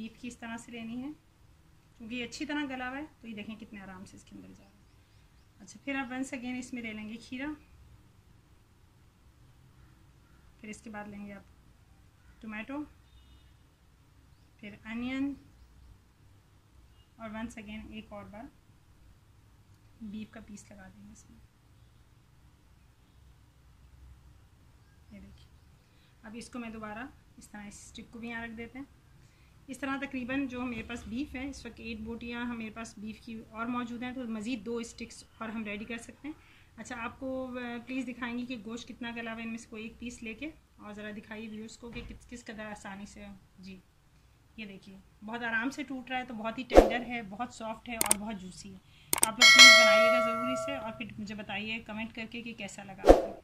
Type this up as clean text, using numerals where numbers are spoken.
Beef की इस तरह से लेनी है, क्योंकि ये अच्छी तरह गला हुआ है। तो ये देखें कितने आराम से इसके अंदर जा रहा है। अच्छा, फिर आप वंस अगेन इसमें ले लेंगे खीरा, फिर इसके बाद लेंगे आप टोमेटो, फिर अनियन, और वंस अगेन एक और बार बीफ का पीस लगा देंगे इसमें। ये देखिए, अब इसको मैं दोबारा इस तरह इस स्टिक को भी यहाँ रख देते हैं। इस तरह तकरीबन जो मेरे पास बीफ है इस वक्त 8 बोटियाँ मेरे पास बीफ की और मौजूद हैं, तो मज़ीद 2 स्टिक्स और हम रेडी कर सकते हैं। अच्छा, आपको प्लीज़ दिखाएंगी कि गोश्त कितना गला हुआ है, इनमें से कोई एक पीस लेके और ज़रा दिखाइए व्यूअर्स को कि किस कदर आसानी से। जी, ये देखिए बहुत आराम से टूट रहा है, तो बहुत ही टेंडर है, बहुत सॉफ्ट है और बहुत जूसी है। आप लोग प्लीज़ बनाइएगा ज़रूर इसे, और फिर मुझे बताइए कमेंट करके कि कैसा लगा आपको।